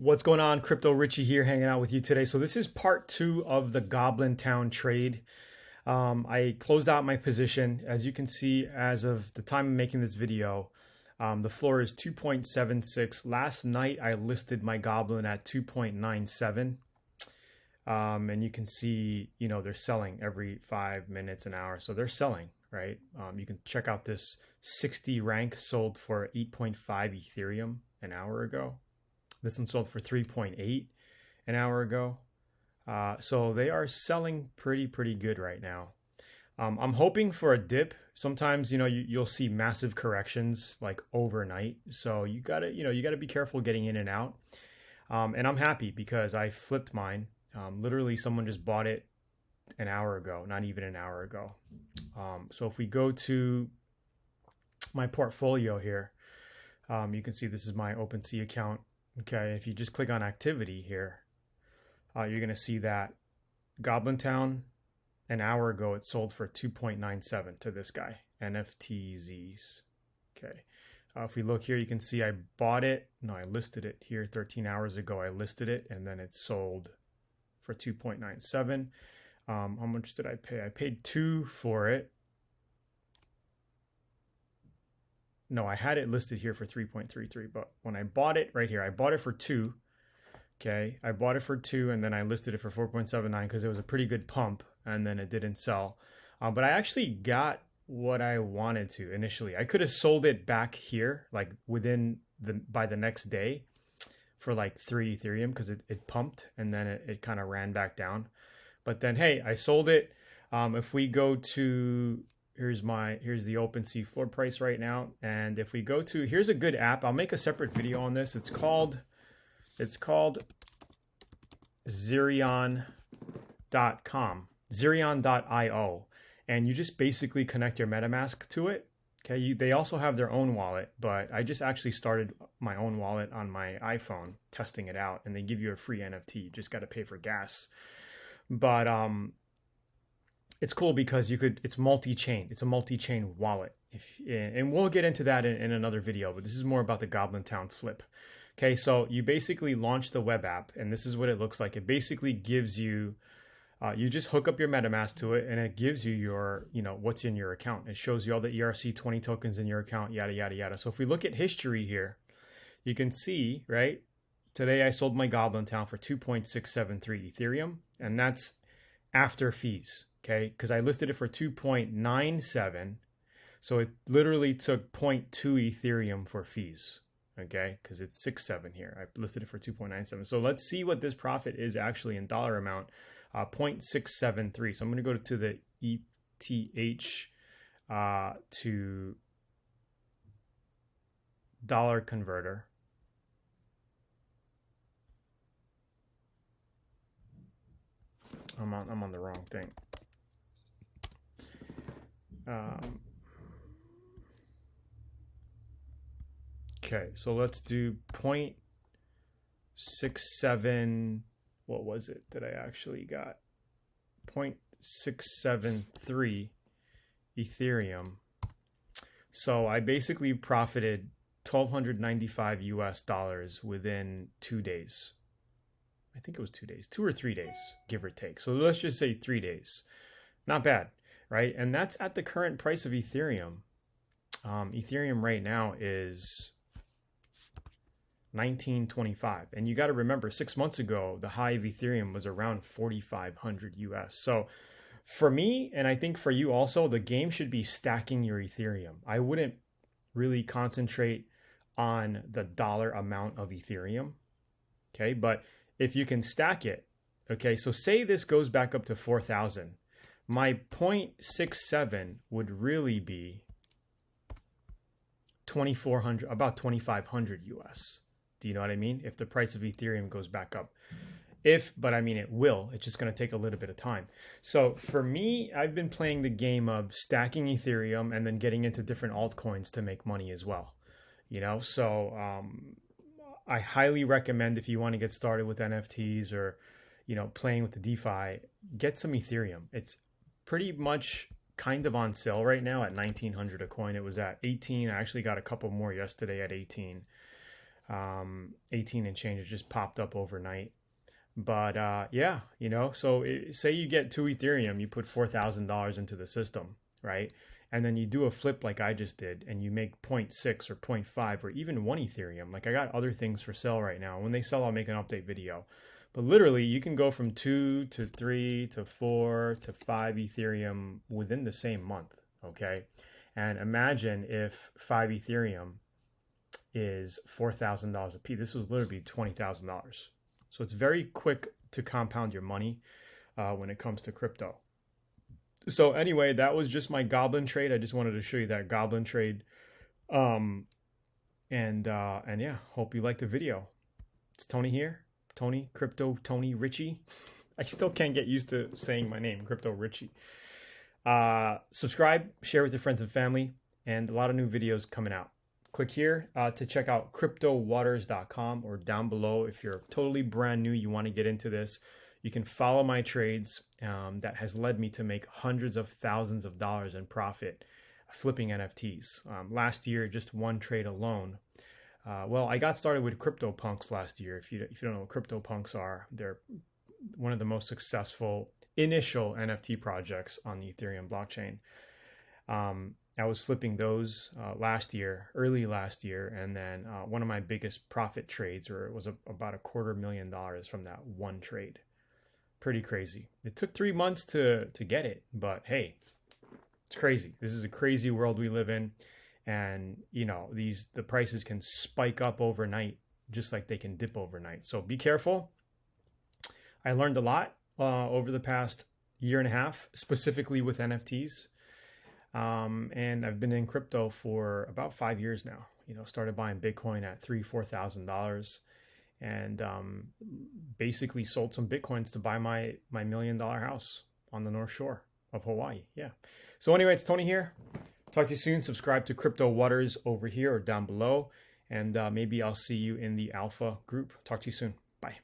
What's going on? Crypto Richie here hanging out with you today. So this is part two of the Goblintown trade. I closed out my position. As you can see, as of the time of making this video, the floor is 2.76. Last night, I listed my Goblin at 2.97. And you can see, they're selling every 5 minutes, an hour. So they're selling, right? You can check out this 60 rank sold for 8.5 Ethereum an hour ago. This one sold for 3.8 an hour ago. So they are selling pretty good right now. I'm hoping for a dip. Sometimes, you'll see massive corrections like overnight. So you gotta be careful getting in and out. And I'm happy because I flipped mine. Literally someone just bought it an hour ago, not even an hour ago. So if we go to my portfolio here, you can see this is my OpenSea account. Okay, if you just click on activity here, you're going to see that Goblintown, an hour ago, it sold for 2.97 to this guy, NFTZs. Okay, if we look here, you can see I bought it. No, I listed it here 13 hours ago. I listed it, and then it sold for 2.97. How much did I pay? I paid 2 for it. No, I had it listed here for 3.33, but when I bought it right here, I bought it for 2. Okay, I bought it for 2 and then I listed it for 4.79 because it was a pretty good pump and then it didn't sell. But I actually got what I wanted to initially. I could have sold it back here, like by the next day for like 3 Ethereum because it pumped and then it kind of ran back down. But then, hey, I sold it. If we go to... Here's the OpenSea floor price right now. And if we go to, here's a good app. I'll make a separate video on this. It's called Zerion.com, Zerion.io. And you just basically connect your MetaMask to it. Okay. They also have their own wallet, but I just actually started my own wallet on my iPhone, testing it out, and they give you a free NFT. You just got to pay for gas. But, it's cool because it's multi-chain. It's a multi-chain wallet. And we'll get into that in another video, but this is more about the Goblintown flip. Okay, so you basically launch the web app, and this is what it looks like. It basically gives you, you just hook up your MetaMask to it, and it gives you your, what's in your account. It shows you all the ERC20 tokens in your account, yada, yada, yada. So if we look at history here, you can see, right? Today I sold my Goblintown for 2.673 Ethereum, and that's after fees. Okay, because I listed it for 2.97, so it literally took 0.2 Ethereum for fees. Okay, because it's 6.7 here. I listed it for 2.97. So let's see what this profit is actually in dollar amount. 0.673. So I'm going to go to the ETH to dollar converter. I'm on the wrong thing. Okay, so let's do 0.67. What was it that I actually got? 0.673 Ethereum. So I basically profited $1,295 US within 2 days. I think it was 2 days, 2 or 3 days, give or take. So let's just say 3 days. Not bad. Right, and that's at the current price of Ethereum. Ethereum right now is 1925, and you got to remember 6 months ago the high of Ethereum was around 4,500 US. So for me, and I think for you also, the game should be stacking your Ethereum. I wouldn't really concentrate on the dollar amount of Ethereum. Okay, but if you can stack it, okay, so say this goes back up to 4,000. My 0.67 would really be 2,400, about 2,500 US. Do you know what I mean? If the price of Ethereum goes back up. But I mean, it will. It's just going to take a little bit of time. So for me, I've been playing the game of stacking Ethereum and then getting into different altcoins to make money as well. So I highly recommend if you want to get started with NFTs or, playing with the DeFi, get some Ethereum. It's pretty much kind of on sale right now at 1,900 a coin. It was at 18. I actually got a couple more yesterday at 18. 18 and change. It just popped up overnight. But yeah, you know, so say you get 2 Ethereum, you put $4,000 into the system, right? And then you do a flip like I just did, and you make 0.6 or 0.5 or even 1 Ethereum. Like I got other things for sale right now. When they sell, I'll make an update video. But literally, you can go from 2 to 3 to 4 to 5 Ethereum within the same month, okay? And imagine if 5 Ethereum is $4,000 a piece. This was literally $20,000. So it's very quick to compound your money when it comes to crypto. So anyway, that was just my Goblin trade. I just wanted to show you that Goblin trade. And yeah, hope you liked the video. It's Tony here. Tony, Crypto Tony Richie. I still can't get used to saying my name, Crypto Richie. Subscribe, share with your friends and family, and a lot of new videos coming out. Click here to check out cryptowaters.com, or down below if you're totally brand new, you want to get into this. You can follow my trades that has led me to make hundreds of thousands of dollars in profit flipping NFTs. Last year, just one trade alone. Well, I got started with CryptoPunks last year. If you don't know what CryptoPunks are, they're one of the most successful initial NFT projects on the Ethereum blockchain. I was flipping those early last year, and then one of my biggest profit trades, or it was about $250,000 from that one trade. Pretty crazy. It took 3 months to get it, but hey, it's crazy. This is a crazy world we live in, and you know, the prices can spike up overnight, just like they can dip overnight. So be careful. I learned a lot over the past year and a half, specifically with NFTs. And I've been in crypto for about 5 years now. You know, started buying Bitcoin at $3,000-$4,000, and basically sold some Bitcoins to buy my $1 million house on the North Shore of Hawaii. Yeah. So anyway, it's Tony here. Talk to you soon. Subscribe to Crypto Waters over here or down below, and maybe I'll see you in the Alpha group. Talk to you soon. Bye.